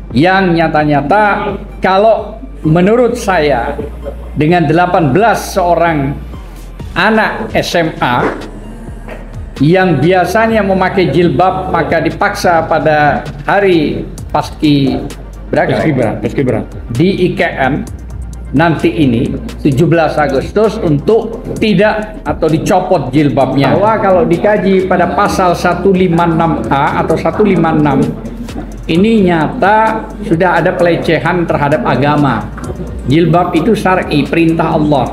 yang nyata-nyata kalau menurut saya dengan 18 seorang anak SMA yang biasanya memakai jilbab maka dipaksa pada hari Paskibra di IKN nanti ini 17 Agustus untuk tidak atau dicopot jilbabnya. Bahwa kalau dikaji pada pasal 156A atau 156 ini nyata sudah ada pelecehan terhadap agama. Jilbab itu syar'i, perintah Allah.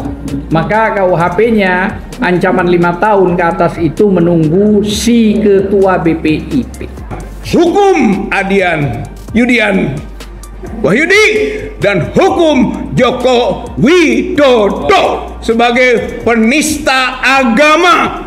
Maka KUHP-nya ancaman 5 tahun ke atas itu menunggu si ketua BPIP. Hukum Adian Yudian Wahyudi dan hukum Joko Widodo sebagai penista agama,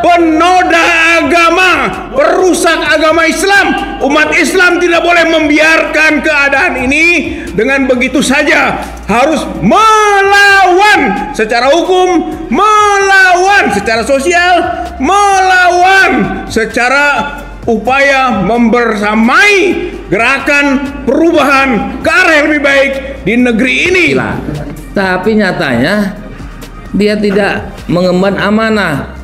penoda agama, perusak agama Islam. Umat Islam tidak boleh membiarkan keadaan ini dengan begitu saja. Harus melawan secara hukum, melawan secara sosial, melawan secara upaya membersamai gerakan perubahan ke arah yang lebih baik di negeri ini. Tapi nyatanya dia tidak mengemban amanah,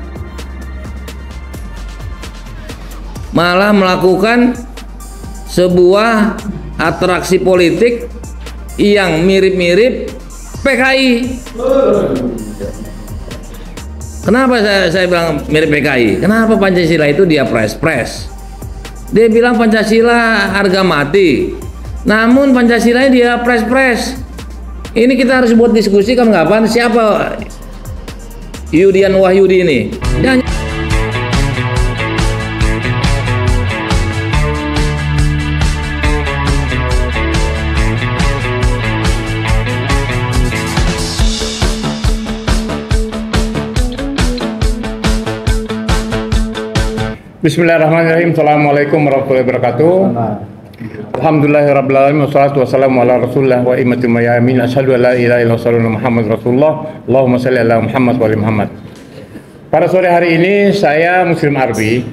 malah melakukan sebuah atraksi politik yang mirip-mirip PKI. Kenapa saya bilang mirip PKI? Kenapa Pancasila itu dia pres? Dia bilang Pancasila harga mati, namun Pancasilanya dia pres. Ini kita harus buat diskusi kapan-kapan siapa Yudian Wahyudi ini. Bismillahirrahmanirrahim. Assalamualaikum warahmatullahi wabarakatuh. Alhamdulillahirrabbilalamin. Wassalatu wassalamu ala rasulillah wa immatul mayamin. Asyhadu an la ilaha illallah Muhammad Rasulullah. Allahumma salli ala Muhammad wa ali Muhammad. Pada sore hari ini saya Muslim Arbi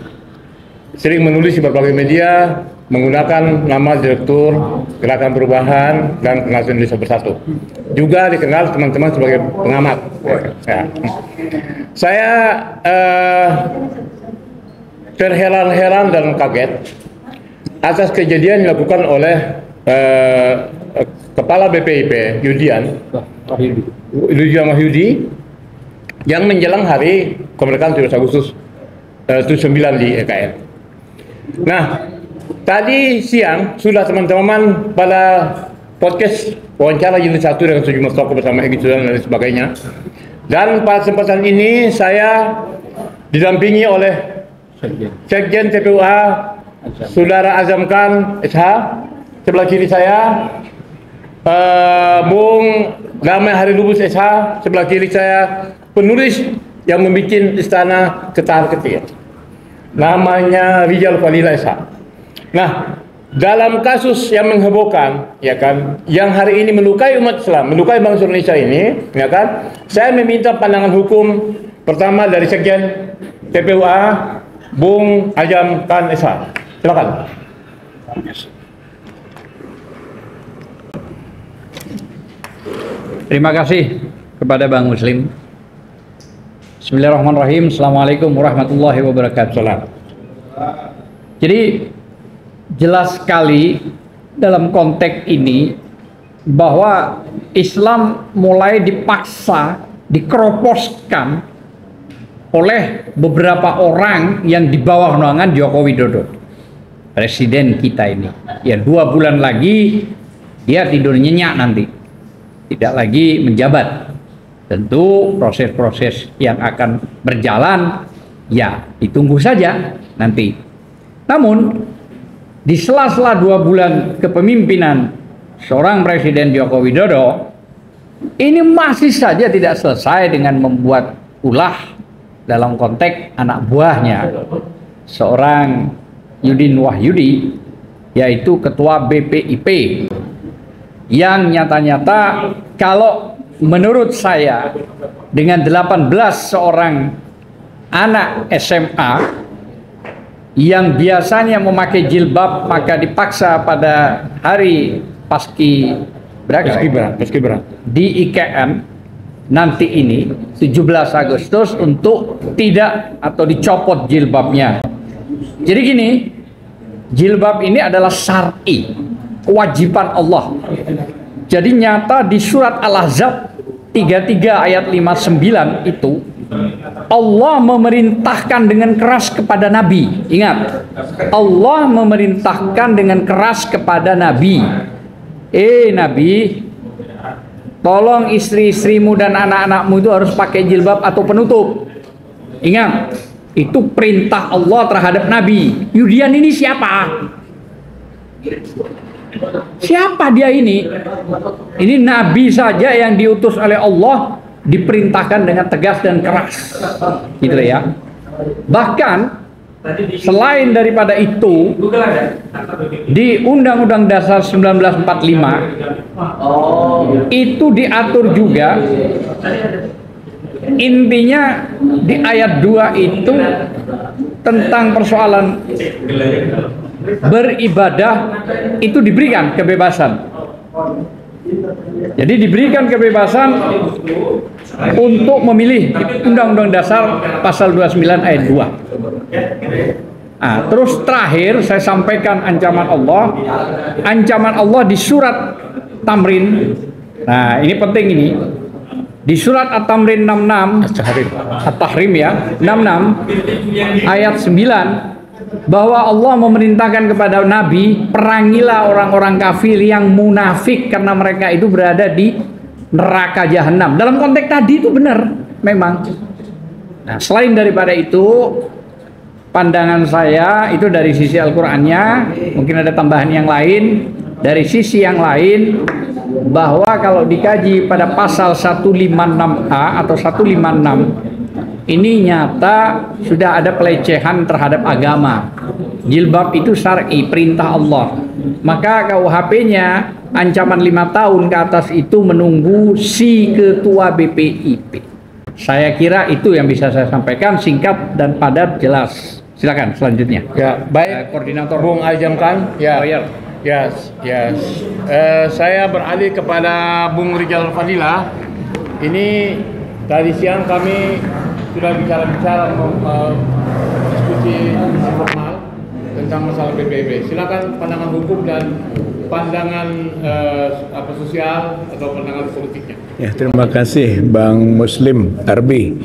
sering menulis di berbagai media menggunakan nama Direktur Gerakan Perubahan dan Pengajian Indonesia Bersatu. Juga dikenal teman-teman sebagai pengamat. Ya. Saya terheran-heran dan kaget atas kejadian yang dilakukan oleh Kepala BPIP Yudian Wahyudi yang menjelang hari kemerdekaan 17 Agustus 79 di EKN. Nah, tadi siang sudah teman-teman pada podcast wawancara jilid 1 dengan sejumlah tokoh bersama Egy Sujana dan sebagainya. Dan pada kesempatan ini saya didampingi oleh Sekjen TPUA Saudara Azam Khan SH, sebelah kiri saya Bung Damai Hari Lubus SH, sebelah kiri saya penulis yang membuat Istana Ketar-Ketir namanya Rijal Falila SH. Nah, dalam kasus yang menghebohkan, ya kan, yang hari ini melukai umat Islam, melukai bangsa Indonesia ini, ya kan, saya meminta pandangan hukum pertama dari Sekjen TPUA Bung Azam Khan SH. Silakan. Terima kasih kepada Bang Muslim. Bismillahirrahmanirrahim. Assalamualaikum warahmatullahi wabarakatuh. Jadi jelas sekali dalam konteks ini bahwa Islam mulai dipaksa, dikeroposkan oleh beberapa orang yang di bawah naungan Joko Widodo, presiden kita ini. Ya 2 bulan lagi dia tidur nyenyak nanti, tidak lagi menjabat. Tentu proses-proses yang akan berjalan ya ditunggu saja nanti. Namun di sela-sela 2 bulan kepemimpinan seorang Presiden Joko Widodo ini masih saja tidak selesai dengan membuat ulah dalam konteks anak buahnya seorang Yudin Wahyudi, yaitu ketua BPIP, yang nyata-nyata kalau menurut saya dengan 18 seorang anak SMA yang biasanya memakai jilbab maka dipaksa pada hari Paskibra di IKN nanti ini 17 Agustus untuk tidak atau dicopot jilbabnya. Jadi gini, jilbab ini adalah syar'i, kewajiban Allah. Jadi nyata di surat Al-Ahzab 33 ayat 59 itu Allah memerintahkan dengan keras kepada Nabi. Ingat, Allah memerintahkan dengan keras kepada Nabi. Nabi, tolong istri-istrimu dan anak-anakmu itu harus pakai jilbab atau penutup. Ingat, itu perintah Allah terhadap Nabi. Yudian ini siapa? Siapa dia ini? Ini Nabi saja yang diutus oleh Allah diperintahkan dengan tegas dan keras, gitu ya. Bahkan selain daripada itu, di Undang-Undang Dasar 1945 itu diatur juga, intinya di ayat 2 itu tentang persoalan beribadah itu diberikan kebebasan. Jadi diberikan kebebasan untuk memilih Undang-Undang Dasar pasal 29 ayat 2. Terus terakhir saya sampaikan ancaman Allah. Ancaman Allah di surat Tamrin. Nah, ini penting ini. Di surat At-Tamrin 66 At-Tahrim ya, 66 ayat 9 bahwa Allah memerintahkan kepada Nabi, perangilah orang-orang kafir yang munafik karena mereka itu berada di neraka jahanam. Dalam konteks tadi itu benar memang. Nah, selain daripada itu, pandangan saya itu dari sisi Al-Qur'annya, mungkin ada tambahan yang lain. Dari sisi yang lain, bahwa kalau dikaji pada pasal 156A atau 156 ini nyata sudah ada pelecehan terhadap agama. Jilbab itu syar'i, perintah Allah. Maka KUHP-nya ancaman 5 tahun ke atas itu menunggu si ketua BPIP. Saya kira itu yang bisa saya sampaikan, singkat dan padat, jelas. Silakan selanjutnya. Ya, baik. Koordinator Bung Ajam Khan. Ya. Lawyer. Saya beralih kepada Bung Rijal Fadila. Ini tadi siang kami sudah bicara diskusi formal tentang masalah PBB. Silakan pandangan hukum dan pandangan sosial atau pandangan politiknya. Ya, terima kasih Bang Muslim Arbi.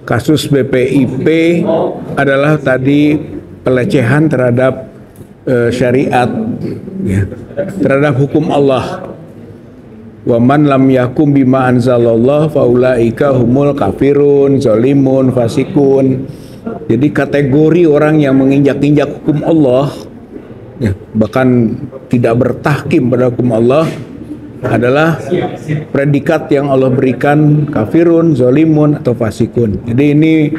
Kasus BPIP adalah tadi pelecehan terhadap syariat, ya, terhadap hukum Allah. Wa man lam yakum bima anzalallah faulaika humul kafirun, zalimun, fasikun. Jadi kategori orang yang menginjak-injak hukum Allah, ya, bahkan tidak bertahkim pada hukum Allah, adalah predikat yang Allah berikan kafirun, zalimun, atau fasikun. Jadi ini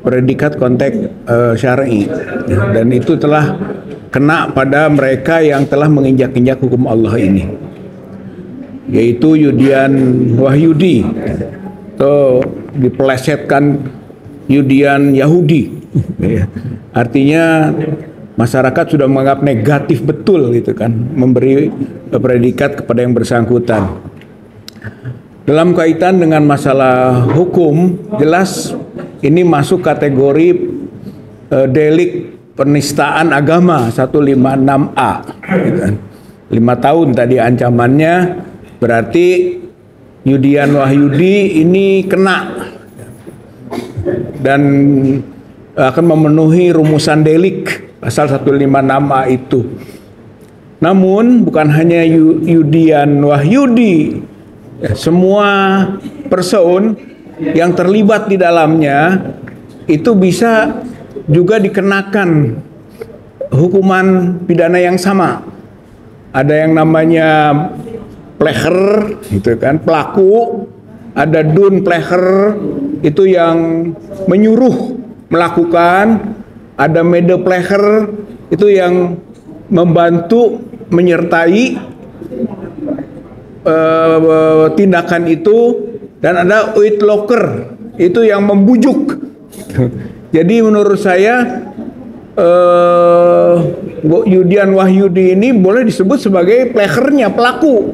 predikat konteks syar'i, ya, dan itu telah kena pada mereka yang telah menginjak-injak hukum Allah ini, yaitu Yudian Wahyudi, atau dipelesetkan Yudian Yahudi. Artinya masyarakat sudah menganggap negatif betul gitu kan, memberi predikat kepada yang bersangkutan. Dalam kaitan dengan masalah hukum, jelas ini masuk kategori delik penistaan agama 156A, gitu kan. 5 tahun tadi ancamannya, berarti Yudian Wahyudi ini kena dan akan memenuhi rumusan delik pasal 156A itu. Namun bukan hanya Yudian Wahyudi, ya, semua person yang terlibat di dalamnya itu bisa juga dikenakan hukuman pidana yang sama. Ada yang namanya pleger, gitu kan, pelaku. Ada dun pleger, itu yang menyuruh melakukan. Ada mede pleger, itu yang membantu menyertai tindakan itu. Dan ada uitloker, itu yang membujuk. Jadi menurut saya Yudian Wahyudi ini boleh disebut sebagai plegernya, pelaku.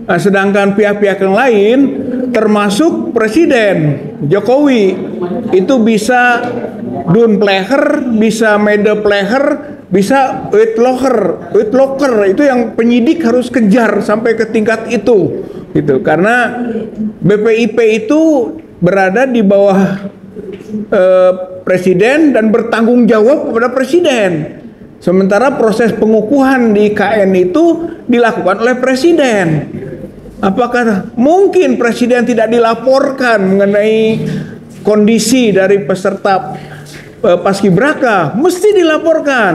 Nah, sedangkan pihak-pihak yang lain termasuk Presiden Jokowi itu bisa dun pleger, bisa mede pleger, bisa uitloker itu yang penyidik harus kejar sampai ke tingkat itu gitu. Karena BPIP itu berada di bawah Presiden dan bertanggung jawab kepada Presiden. Sementara proses pengukuhan di KN itu dilakukan oleh Presiden. Apakah mungkin Presiden tidak dilaporkan mengenai kondisi dari peserta paskibraka? Mesti dilaporkan.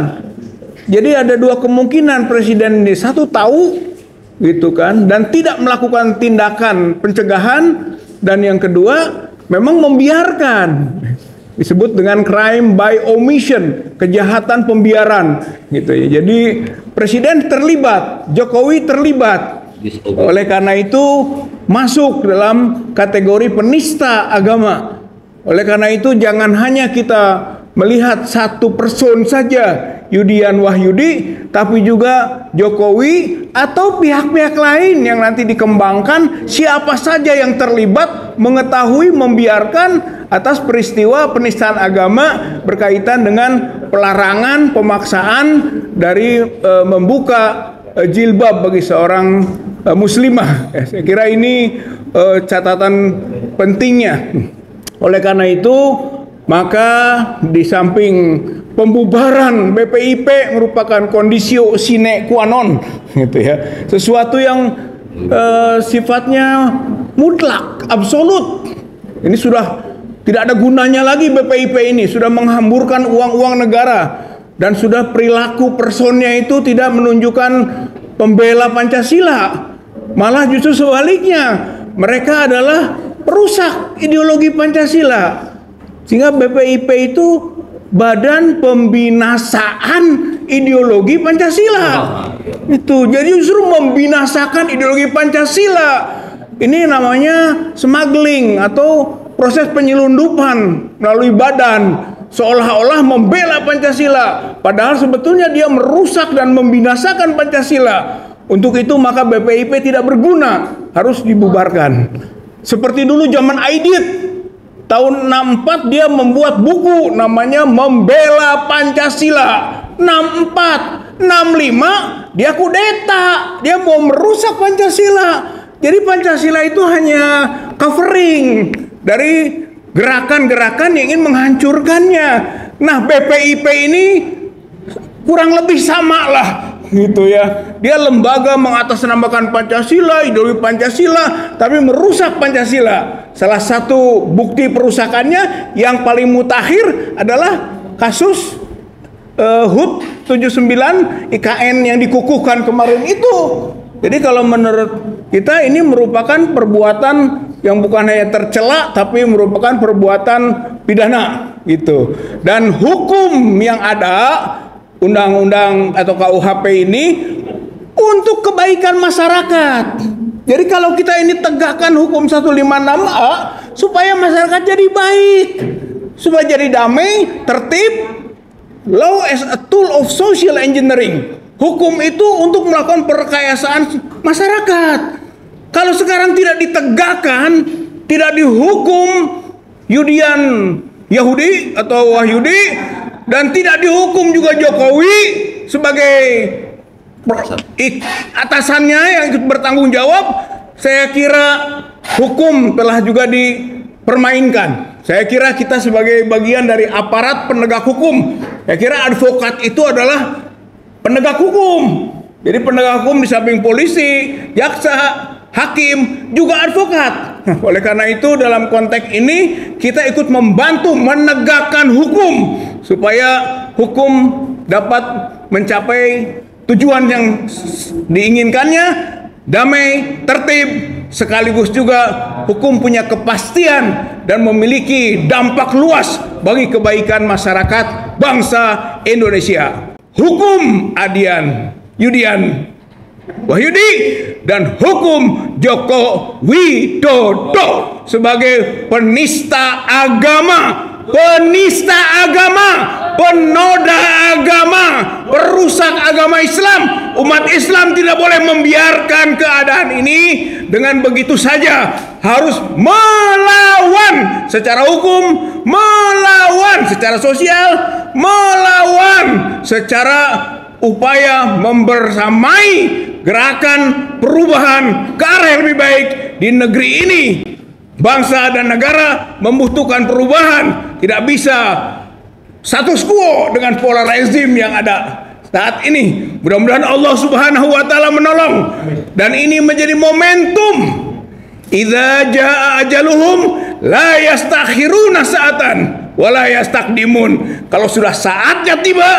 Jadi ada dua kemungkinan Presiden ini, satu tahu gitu kan dan tidak melakukan tindakan pencegahan, dan yang kedua memang membiarkan, disebut dengan crime by omission, kejahatan pembiaran gitu ya. Jadi Presiden terlibat, Jokowi terlibat. Oleh karena itu masuk dalam kategori penista agama. Oleh karena itu jangan hanya kita melihat satu person saja, Yudian Wahyudi, tapi juga Jokowi atau pihak-pihak lain yang nanti dikembangkan, siapa saja yang terlibat mengetahui, membiarkan atas peristiwa penistaan agama berkaitan dengan pelarangan, pemaksaan dari membuka jilbab bagi seorang muslimah. Saya kira ini catatan pentingnya. Oleh karena itu, maka di samping pembubaran BPIP merupakan kondisio sine qua non, gitu ya, sesuatu yang sifatnya mutlak, absolut. Ini sudah tidak ada gunanya lagi BPIP ini, sudah menghamburkan uang-uang negara, dan sudah perilaku personnya itu tidak menunjukkan pembela Pancasila, malah justru sebaliknya, mereka adalah perusak ideologi Pancasila. Sehingga BPIP itu Badan Pembinasaan Ideologi Pancasila. Itu jadi justru membinasakan ideologi Pancasila. Ini namanya smuggling atau proses penyelundupan melalui badan, seolah-olah membela Pancasila, padahal sebetulnya dia merusak dan membinasakan Pancasila. Untuk itu maka BPIP tidak berguna, harus dibubarkan. Seperti dulu zaman Aidit, tahun 64 dia membuat buku namanya Membela Pancasila. 64, 65 dia kudeta, dia mau merusak Pancasila. Jadi Pancasila itu hanya covering dari gerakan-gerakan yang ingin menghancurkannya. Nah, BPIP ini kurang lebih sama lah gitu ya. Dia lembaga mengatasnamakan Pancasila, ideologi Pancasila, tapi merusak Pancasila. Salah satu bukti perusakannya yang paling mutakhir adalah kasus HUT 79 IKN yang dikukuhkan kemarin itu. Jadi kalau menurut kita ini merupakan perbuatan yang bukan hanya tercela, tapi merupakan perbuatan pidana gitu. Dan hukum yang ada, undang-undang atau KUHP ini untuk kebaikan masyarakat. Jadi kalau kita ini tegakkan hukum 156A supaya masyarakat jadi baik, supaya jadi damai, tertib. Law as a tool of social engineering. Hukum itu untuk melakukan perkayasaan masyarakat. Kalau sekarang tidak ditegakkan, tidak dihukum Yudian Yahudi atau Wahyudi, dan tidak dihukum juga Jokowi sebagai atasannya yang ikut bertanggung jawab, saya kira hukum telah juga dipermainkan. Saya kira kita sebagai bagian dari aparat penegak hukum, saya kira advokat itu adalah penegak hukum. Jadi penegak hukum di samping polisi, jaksa, hakim, juga advokat. Oleh karena itu dalam konteks ini kita ikut membantu menegakkan hukum supaya hukum dapat mencapai tujuan yang diinginkannya, damai, tertib, sekaligus juga hukum punya kepastian dan memiliki dampak luas bagi kebaikan masyarakat bangsa Indonesia. Hukum Yudian Wahyudi dan hukum Joko Widodo sebagai penista agama penista agama, penoda agama, perusak agama Islam. Umat Islam tidak boleh membiarkan keadaan ini. Dengan begitu saja harus melawan secara hukum, melawan secara sosial, melawan secara upaya membersamai gerakan perubahan ke arah yang lebih baik di negeri ini. Bangsa dan negara membutuhkan perubahan, tidak bisa status quo dengan pola rezim yang ada saat ini. Mudah-mudahan Allah Subhanahu wa taala menolong, dan ini menjadi momentum. Idza jaa ajaluhum la yastakhiruna sa'atan wa la yastaqdimun. Kalau sudah saatnya tiba,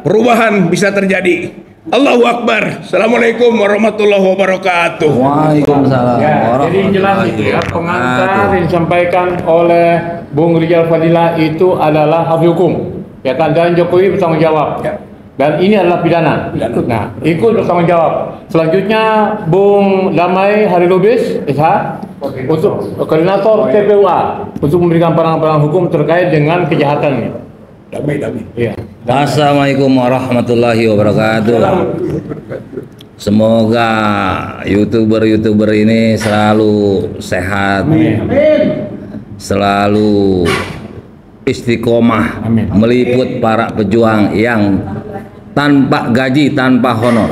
perubahan bisa terjadi. Allahu Akbar. Assalamualaikum warahmatullahi wabarakatuh. Waalaikumsalam. Jadi jelas itu ya, pengantar yang disampaikan oleh Bung Rijal Fadila itu adalah ahli hukum, ya kan, dan Jokowi bertanggung jawab. Dan ini adalah pidana. Nah, ikut bertanggung jawab. Selanjutnya Bung Damai Hari Lubis SH untuk koordinator TPUA untuk memberikan pandangan hukum terkait dengan kejahatan ini. Damai. Iya. Assalamualaikum warahmatullahi wabarakatuh. Semoga YouTuber ini selalu sehat, selalu istiqomah, meliput para pejuang yang tanpa gaji, tanpa honor.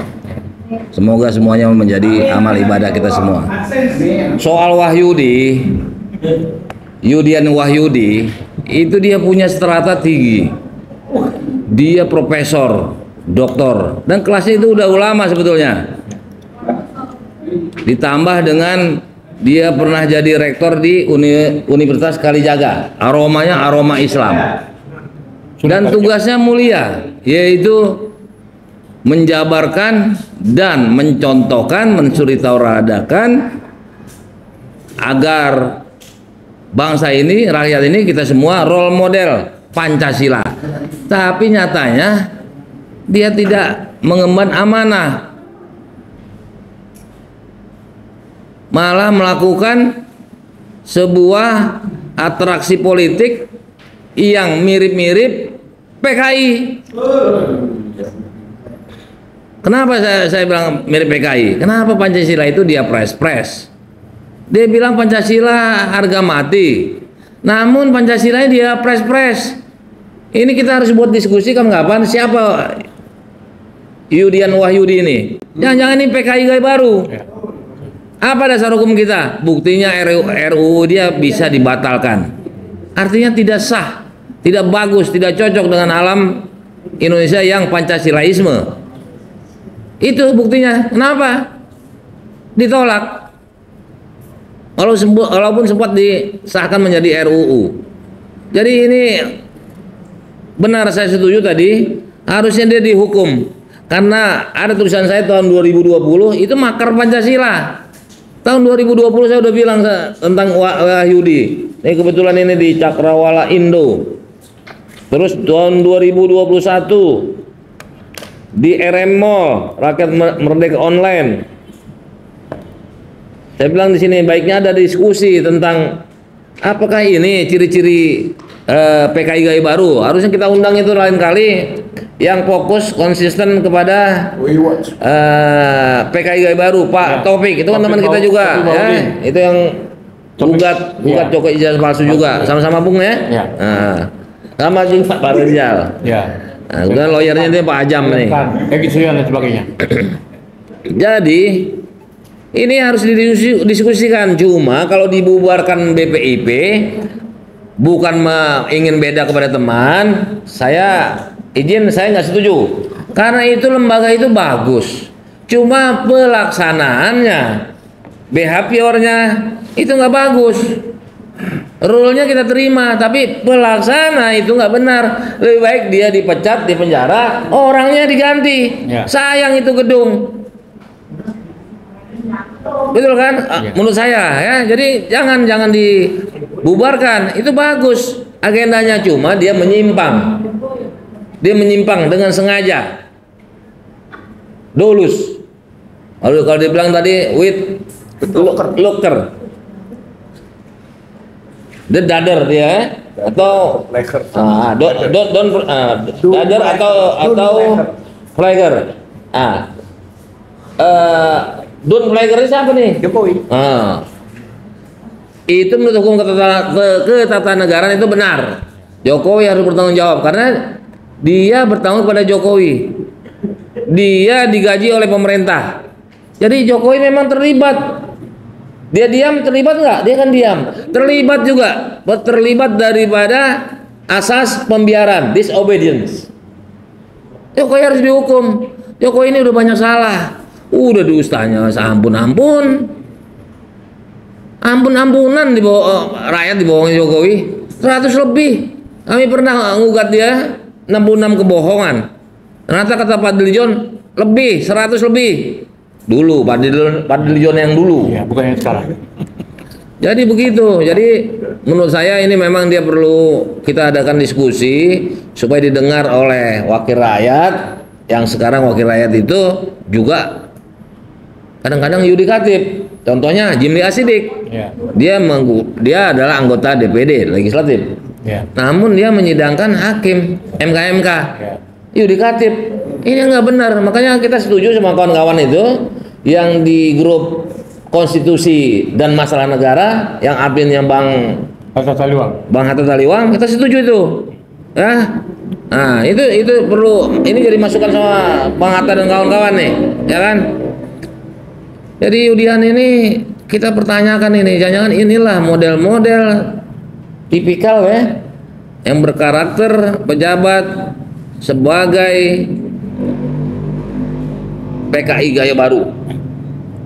Semoga semuanya menjadi amal ibadah kita semua. Soal Wahyudi, Yudian Wahyudi, itu dia punya strata tinggi. Dia profesor, doktor, dan kelasnya itu udah ulama sebetulnya. Ditambah dengan dia pernah jadi rektor di Universitas Kalijaga. Aromanya aroma Islam. Dan tugasnya mulia, yaitu menjabarkan dan mencontohkan, mensuritauradakan agar bangsa ini, rakyat ini, kita semua role model Pancasila. Tapi nyatanya dia tidak mengemban amanah, malah melakukan sebuah atraksi politik yang mirip-mirip PKI. Kenapa saya bilang mirip PKI? Kenapa Pancasila itu dia pres-pres? Dia bilang Pancasila harga mati, namun Pancasila dia pres-pres. Ini kita harus buat diskusi kapan-kapan siapa Yudian Wahyudi ini. Jangan-jangan ini PKI gaya baru. Apa dasar hukum kita? Buktinya RUU dia bisa dibatalkan. Artinya tidak sah, tidak bagus, tidak cocok dengan alam Indonesia yang Pancasilaisme. Itu buktinya. Kenapa? Ditolak. Walaupun sempat disahkan menjadi RUU. Jadi ini benar, saya setuju tadi, harusnya dia dihukum. Karena ada tulisan saya tahun 2020 itu makar Pancasila. Tahun 2020 saya udah bilang tentang Wahyudi. Ini kebetulan ini di Cakrawala Indo. Terus tahun 2021 di RM Mall, Rakyat Merdeka Online. Saya bilang di sini baiknya ada diskusi tentang apakah ini ciri-ciri PKI gaya baru. Harusnya kita undang itu lain kali yang fokus konsisten kepada PKI gaya baru, Pak Taufik. Itu kan teman kita juga, ya. Itu yang gugat Jokowi ijazah palsu juga, sama-sama Bung ya. Nah, sama juga Pak Rizal. Nah, kemudian lawyernya dia Pak Ajam nih. Gitu dan sebagainya. Jadi ini harus didiskusikan. Cuma kalau dibubarkan BPIP, bukan ingin beda kepada teman, saya nggak setuju. Karena itu lembaga itu bagus. Cuma pelaksanaannya, behaviornya itu nggak bagus. Rule-nya kita terima, tapi pelaksana itu nggak benar. Lebih baik dia dipecat, di penjara, orangnya diganti. Sayang itu gedung. Betul kan? Menurut saya ya. Jadi jangan dibubarkan. Itu bagus agendanya, cuma dia menyimpang. Dia menyimpang dengan sengaja. Dolus. Kalau dibilang tadi with looker. The dader dia. atau Dader atau Flagger. Don Flagger ini siapa nih? Jokowi. Itu menurut hukum ketatanegaraan itu benar. Jokowi harus bertanggung jawab karena dia bertanggung pada Jokowi. Dia digaji oleh pemerintah. Jadi Jokowi memang terlibat. Dia diam, terlibat nggak? Dia kan diam. Terlibat juga. Terlibat daripada asas pembiaran, disobedience. Jokowi harus dihukum. Jokowi ini udah banyak salah. Udah diustahnya ampun-ampun. Ampun-ampunan rakyat dibohongin Jokowi. 100 lebih. Kami pernah ngugat dia 66 kebohongan. Ternyata kata Pak Dilijon lebih, 100 lebih. Dulu Pak Dilijon yang dulu. Ya, bukan yang sekarang. Jadi begitu. Jadi menurut saya ini memang dia perlu kita adakan diskusi supaya didengar oleh wakil rakyat, yang sekarang wakil rakyat itu juga kadang-kadang yudikatif. Contohnya Jimli Asidik. Ya. Dia adalah anggota DPD legislatif. Ya. Namun dia menyidangkan hakim MK. Ya. Yudikatif. Ini nggak benar. Makanya kita setuju sama kawan-kawan itu yang di grup konstitusi dan masalah negara yang adminnya Bang Hatta Taliwang, kita setuju itu. Ya. Nah, itu perlu ini jadi masukan sama Bang Hatta dan kawan-kawan nih, ya kan? Jadi Yudian ini kita pertanyakan ini, jangan-jangan inilah model-model tipikal ya yang berkarakter pejabat sebagai PKI gaya baru.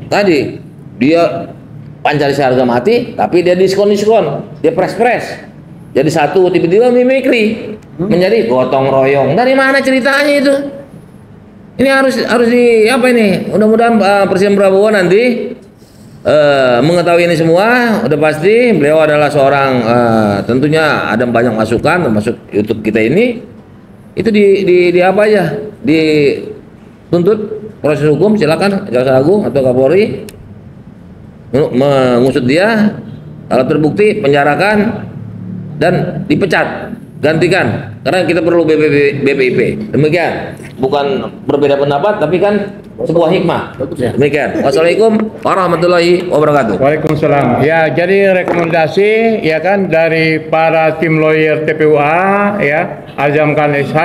Tadi dia Pancasila harga mati, tapi dia diskon, dia pres. Jadi satu tiba-tiba mimikri menjadi gotong royong. Dari mana ceritanya itu? Ini harus di apa ini? Mudah-mudahan Presiden Prabowo nanti mengetahui ini semua. Udah pasti beliau adalah seorang tentunya ada banyak masukan termasuk YouTube kita ini. Itu di apa aja? Dituntut proses hukum, silakan Jaksa Agung atau Kapolri mengusut dia, kalau terbukti penjarakan dan dipecat, gantikan, karena kita perlu BPIP. Demikian, bukan berbeda pendapat tapi kan sebuah hikmah. Demikian. Wassalamualaikum warahmatullahi wabarakatuh. Waalaikumsalam. Ya, jadi rekomendasi ya kan dari para tim lawyer TPUA ya, Azam Khan SH,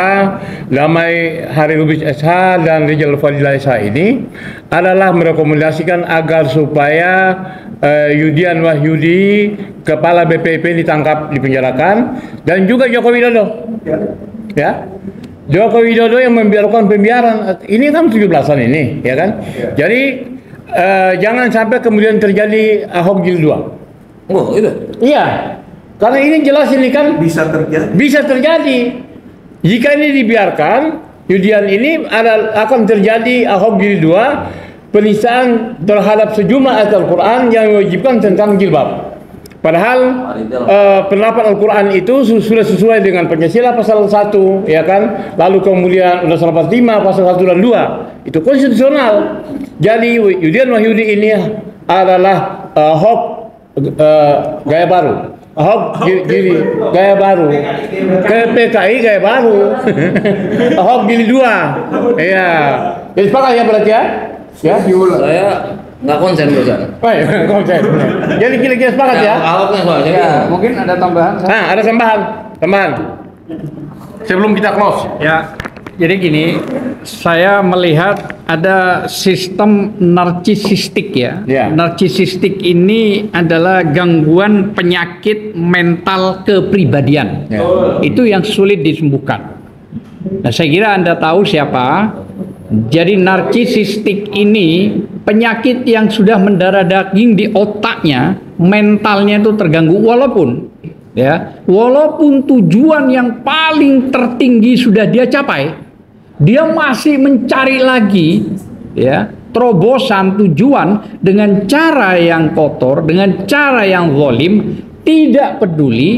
Damai Hari Lubis SH dan Rizal Fadila SH ini adalah merekomendasikan agar supaya Yudian Wahyudi, kepala BPIP ditangkap, dipenjarakan, dan juga Joko Widodo. Ya. Joko Widodo yang membiarkan pembiaran ini kan 17-an ini, ya kan? Jadi jangan sampai kemudian terjadi Ahok jilid 2. Oh, itu. Iya. Karena ini jelas ini kan bisa terjadi. Jika ini dibiarkan, Yudian ini akan terjadi Ahok jilid 2, penistaan terhadap sejumlah ayat Al-Qur'an yang mewajibkan tentang jilbab. Padahal penerapan Al-Quran itu sudah sesuai dengan Pancasila pasal 1, ya kan? Lalu kemudian Undang-Undang 45 pasal 1 dan 2 itu konstitusional. Jadi Yudian Wahyudi ini adalah Ahok gaya baru. Ahok gaya baru. PKI gaya baru. Ahok jilid 2. Iya. Jadi sepakat ya berarti ya? Ya, Saya nggak konsen Ustaz. Baik, konsen. Jadi kira-kira sepakat ya? Ahoknya soalnya. Ya, mungkin ada tambahan. Nah, ada tambahan. Sebelum kita close. Ya, jadi gini, saya melihat ada sistem narsisistik ya. Ya. Narsisistik ini adalah gangguan penyakit mental kepribadian. Ya. Itu yang sulit disembuhkan. Nah, saya kira Anda tahu siapa. Jadi narsisistik ini penyakit yang sudah mendarah daging di otaknya, mentalnya itu terganggu walaupun tujuan yang paling tertinggi sudah dia capai, dia masih mencari lagi ya terobosan tujuan dengan cara yang kotor, dengan cara yang zalim, tidak peduli,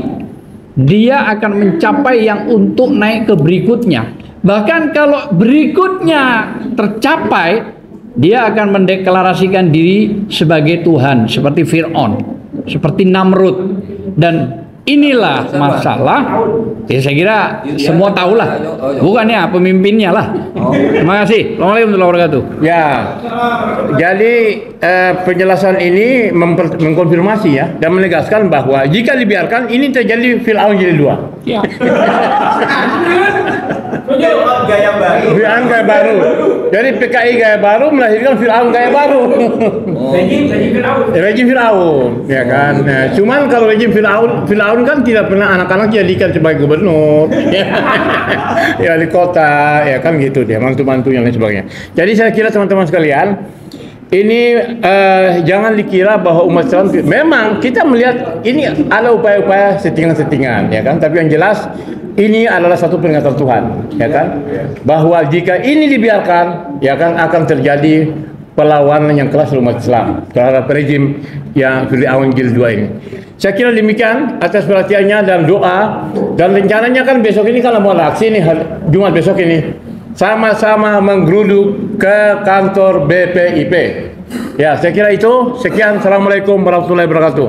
dia akan mencapai yang untuk naik ke berikutnya. Bahkan kalau berikutnya tercapai, dia akan mendeklarasikan diri sebagai Tuhan, seperti Fir'aun, seperti Namrud. Dan inilah masalah. Ya saya kira semua tahulah, bukannya pemimpinnya lah. Terima kasih. Assalamualaikum warahmatullahi wabarakatuh. Ya, jadi penjelasan ini mengkonfirmasi ya dan menegaskan bahwa jika dibiarkan ini terjadi Fir'aun jilid 2. Ya. Fir'aun gaya baru. Jadi PKI gaya baru melahirkan Fir'aun gaya baru. Rejim Fir'aun, ya kan. Nah, cuman kalau rejim Fir'aun kan tidak pernah anak-anak jadikan sebagai gubernur, ya di kota, ya kan gitu dia, mantu-mantu yang lain sebagainya. Jadi saya kira teman-teman sekalian, ini jangan dikira bahwa umat Islam memang kita melihat ini ada upaya-upaya settingan-settingan, ya kan. Tapi yang jelas ini adalah satu peringatan Tuhan, ya kan, bahwa jika ini dibiarkan, ya kan akan terjadi perlawanan yang keras umat Islam terhadap rejim yang Fir'aun jilid 2 ini. Saya kira demikian atas perhatiannya dan doa, dan rencananya kan besok ini kalau mau aksi nih, Jumat besok ini sama-sama menggeruduk ke kantor BPIP. Ya, saya kira itu. Sekian. Assalamualaikum warahmatullahi wabarakatuh.